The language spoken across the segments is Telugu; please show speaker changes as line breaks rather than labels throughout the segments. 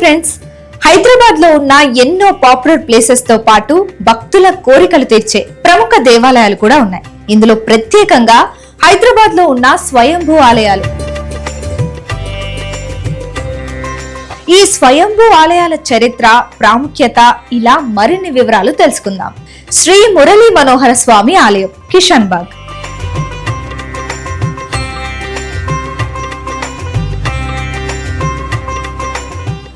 ఫ్రెండ్స్, హైదరాబాద్ లో ఉన్న ఎన్నో పాపులర్ ప్లేసెస్ తో పాటు భక్తుల కోరికలు తీర్చే ప్రముఖ దేవాలయాలు కూడా ఉన్నాయి. ఇందులో ప్రత్యేకంగా హైదరాబాద్ లో ఉన్న స్వయంభూ ఆలయాలు. ఈ స్వయంభూ ఆలయాల చరిత్ర, ప్రాముఖ్యత, ఇలా మరిన్ని వివరాలు తెలుసుకుందాం. శ్రీ మురళీ మనోహర స్వామి ఆలయం, కిషన్ బాగ్.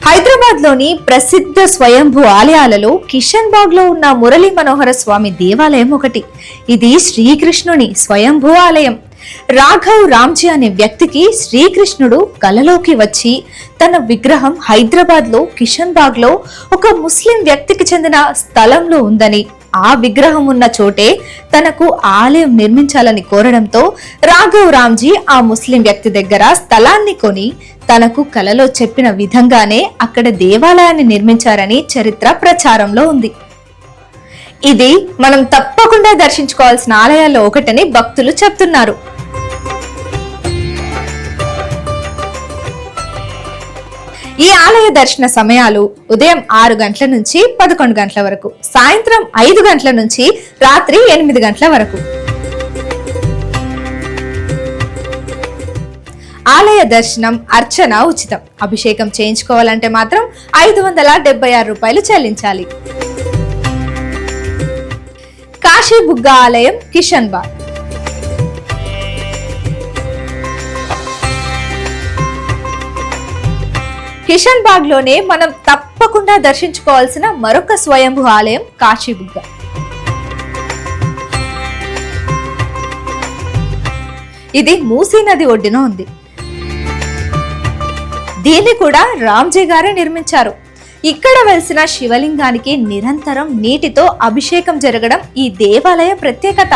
హైదరాబాద్ లోని ప్రసిద్ధ స్వయంభూ ఆలయాలలో కిషన్ బాగ్ లో ఉన్న మురళీ మనోహర స్వామి దేవాలయం ఒకటి. ఇది శ్రీకృష్ణుని స్వయంభూ ఆలయం. రాఘవ్ రామ్జీ అనే వ్యక్తికి శ్రీకృష్ణుడు కలలోకి వచ్చి తన విగ్రహం హైదరాబాద్ లో కిషన్ బాగ్ లో ఒక ముస్లిం వ్యక్తికి చెందిన స్థలంలో ఉందని, ఆ విగ్రహం ఉన్న చోటే తనకు ఆలయం నిర్మించాలని కోరడంతో రాఘవ్ రామ్జీ ఆ ముస్లిం వ్యక్తి దగ్గర స్థలాన్ని కొని తనకు కలలో చెప్పిన విధంగానే అక్కడ దేవాలయాన్ని నిర్మించారని చరిత్ర ప్రచారంలో ఉంది. ఇది మనం తప్పకుండా దర్శించుకోవాల్సిన ఆలయాల్లో ఒకటని భక్తులు చెప్తున్నారు. ఈ ఆలయ దర్శన సమయాలు ఉదయం 6 గంటల నుంచి 11 గంటల వరకు, సాయంత్రం 5 గంటల నుంచి రాత్రి 8 గంటల వరకు. ఆలయ దర్శనం, అర్చన ఉచితం. అభిషేకం చేయించుకోవాలంటే మాత్రం 576 రూపాయలు చెల్లించాలి. కాశీ బుగ్గ ఆలయం, కిషన్ బాగ్. కిషన్ బాగ్ లోనే మనం తప్పకుండా దర్శించుకోవాల్సిన మరొక స్వయంభూ ఆలయం కాశీ బుగ్గ. ఇది మూసీ నది ఒడ్డున ఉంది. దీన్ని కూడా రామ్జీ గారే నిర్మించారు. ఇక్కడ వెలిసిన శివలింగానికి నిరంతరం నీటితో అభిషేకం జరగడం ఈ దేవాలయ ప్రత్యేకత.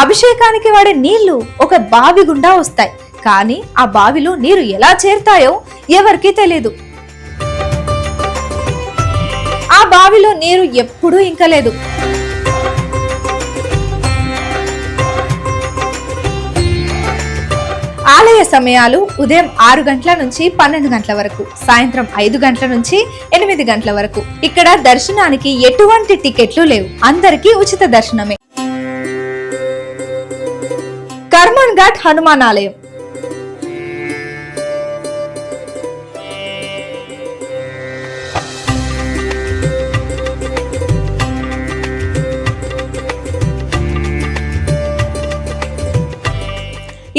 అభిషేకానికి వాడే నీళ్లు ఒక బావి గుండా వస్తాయి. కానీ ఆ బావిలో నీరు ఎలా చేరుతాయో ఎవరికీ తెలియదు. ఆ బావిలో నీరు ఎప్పుడూ ఇంకలేదు. ఆలయ సమయాలు ఉదయం 6 గంటల నుంచి 12 గంటల వరకు, సాయంత్రం 5 గంటల నుంచి 8 గంటల వరకు. ఇక్కడ దర్శనానికి ఎటువంటి టికెట్లు లేవు, అందరికీ ఉచిత దర్శనమే. కర్మన్ ఘాట్ హనుమాన్ ఆలయం.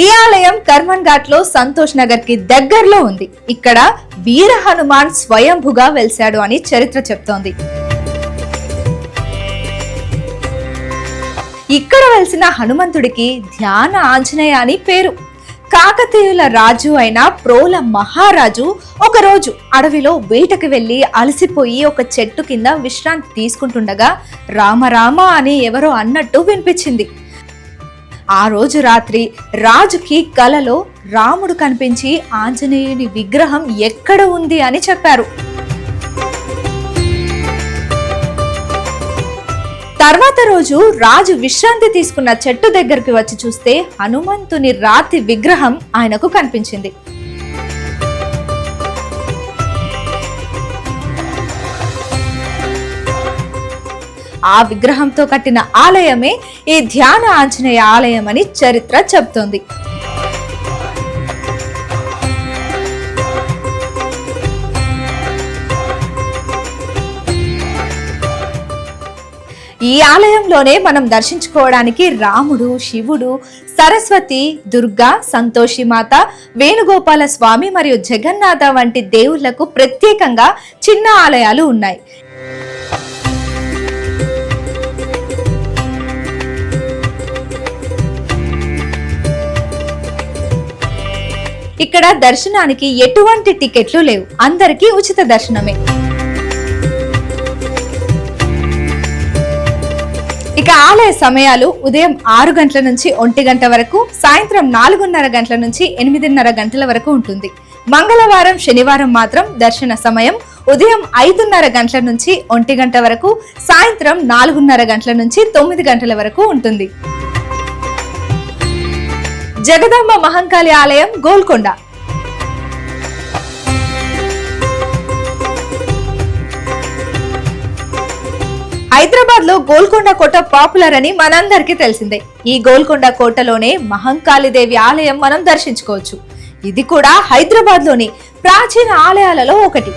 ఈ ఆలయం కర్మన్ ఘాట్ లో సంతోష్ నగర్ కి దగ్గరలో ఉంది. ఇక్కడ వీర హనుమాన్ స్వయంభుగా వెలిశాడు అని చరిత్ర చెప్తోంది. ఇక్కడ వెలిసిన హనుమంతుడికి ధ్యాన ఆంజనేయ అని పేరు. కాకతీయుల రాజు అయిన ప్రోల మహారాజు ఒకరోజు అడవిలో వేటకు వెళ్లి అలసిపోయి ఒక చెట్టు కింద విశ్రాంతి తీసుకుంటుండగా రామ రామ అని ఎవరో అన్నట్టు వినిపించింది. ఆ రోజు రాత్రి రాజుకి కలలో రాముడు కనిపించి ఆంజనేయుని విగ్రహం ఎక్కడ ఉంది అని చెప్పారు. తర్వాత రోజు రాజు విశ్రాంతి తీసుకున్న చెట్టు దగ్గరికి వచ్చి చూస్తే హనుమంతుని రాతి విగ్రహం ఆయనకు కనిపించింది. ఆ విగ్రహంతో కట్టిన ఆలయమే ఈ ధ్యాన ఆంజనేయ ఆలయం అని చరిత్ర చెప్తోంది. ఈ ఆలయంలోనే మనం దర్శించుకోవడానికి రాముడు, శివుడు, సరస్వతి, దుర్గా, సంతోషి మాత, వేణుగోపాల స్వామి మరియు జగన్నాథ వంటి దేవుళ్లకు ప్రత్యేకంగా చిన్న ఆలయాలు ఉన్నాయి. ఇక్కడ దర్శనానికి ఎటువంటి టికెట్లు లేవు, అందరికీ ఉచిత దర్శనమే. ఇక ఆలయ సమయాలు ఉదయం 6 గంటల నుంచి 1 గంట వరకు, సాయంత్రం 4:30 గంటల నుంచి 8:30 గంటల వరకు ఉంటుంది. మంగళవారం, శనివారం మాత్రం దర్శన సమయం ఉదయం 5:30 గంటల నుంచి 1 గంట వరకు, సాయంత్రం 4:30 గంటల నుంచి 9 గంటల వరకు ఉంటుంది. జగదాంబ మహంకాళి ఆలయం, గోల్కొండ. హైదరాబాద్ లో గోల్కొండ కోట పాపులర్ అని మనందరికీ తెలిసిందే. ఈ గోల్కొండ కోటలోనే మహంకాళిదేవి ఆలయం మనం దర్శించుకోవచ్చు. ఇది కూడా హైదరాబాద్ లోని ప్రాచీన ఆలయాలలో ఒకటి.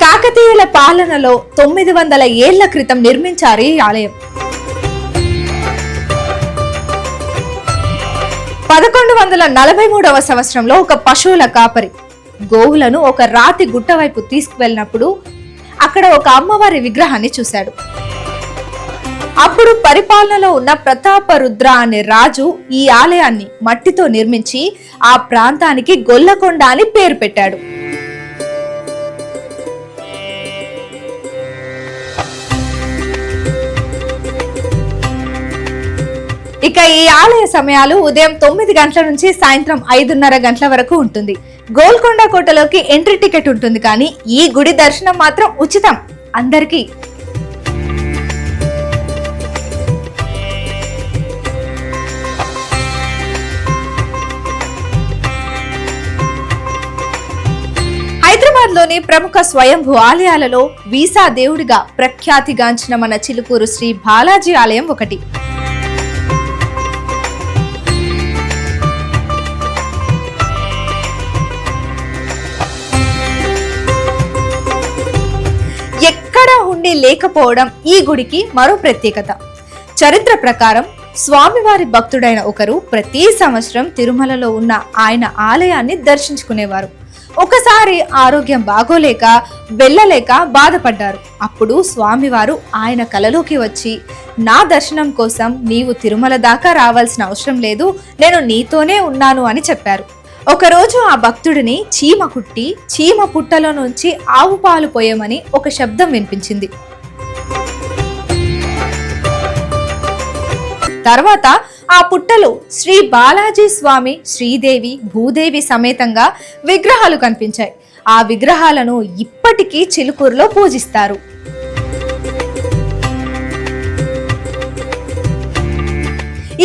కాకతీయుల పాలనలో 900 ఏళ్ల క్రితం నిర్మించారు ఈ ఆలయం. 1143వ సంవత్సరంలో ఒక పశువుల కాపరి గోవులను ఒక రాతి గుట్ట వైపు తీసుకువెళ్ళినప్పుడు అక్కడ ఒక అమ్మవారి విగ్రహాన్ని చూశాడు. అప్పుడు పరిపాలనలో ఉన్న ప్రతాపరుద్ర అనే రాజు ఈ ఆలయాన్ని మట్టితో నిర్మించి ఆ ప్రాంతానికి గొల్లకొండ అని పేరు పెట్టాడు. ఇక ఈ ఆలయ సమయాలు ఉదయం 9 గంటల నుంచి సాయంత్రం 5:30 గంటల వరకు ఉంటుంది. గోల్కొండ కోటలోకి ఎంట్రీ టికెట్ ఉంటుంది, కానీ ఈ గుడి దర్శనం మాత్రం ఉచితం అందరికీ. హైదరాబాద్ లోని ప్రముఖ స్వయంభూ ఆలయాలలో వీసా దేవుడిగా ప్రఖ్యాతిగాంచిన మన చిలుకూరు శ్రీ బాలాజీ ఆలయం ఒకటి. ఎక్కడ ఉండి లేకపోవడం ఈ గుడికి మరో ప్రత్యేకత. చరిత్ర ప్రకారం స్వామివారి భక్తుడైన ఒకరు ప్రతి సంవత్సరం తిరుమలలో ఉన్న ఆయన ఆలయాన్ని దర్శించుకునేవారు. ఒకసారి ఆరోగ్యం బాగోలేక వెళ్ళలేక బాధపడ్డారు. అప్పుడు స్వామివారు ఆయన కలలోకి వచ్చి, నా దర్శనం కోసం నీవు తిరుమల దాకా రావాల్సిన అవసరం లేదు, నేను నీతోనే ఉన్నాను అని చెప్పారు. ఒకరోజు ఆ భక్తుడిని చీమ కుట్టి చీమ పుట్టలో నుంచి ఆవు పాలు పోయమని ఒక శబ్దం వినిపించింది. తర్వాత ఆ పుట్టలో శ్రీ బాలాజీ స్వామి, శ్రీదేవి, భూదేవి సమేతంగా విగ్రహాలు కనిపించాయి. ఆ విగ్రహాలను ఇప్పటికీ చిలుకూరులో పూజిస్తారు.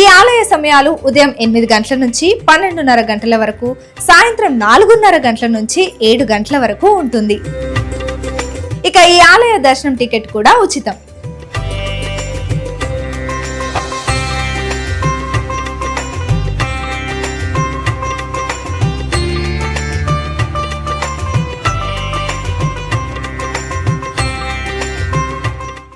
ఈ ఆలయ సమయాలు ఉదయం 8 గంటల నుంచి 12:30 గంటల వరకు, సాయంత్రం 4:30 గంటల నుంచి 7 గంటల వరకు ఉంటుంది. ఇక ఈ ఆలయ దర్శనం టికెట్ కూడా ఉచితం.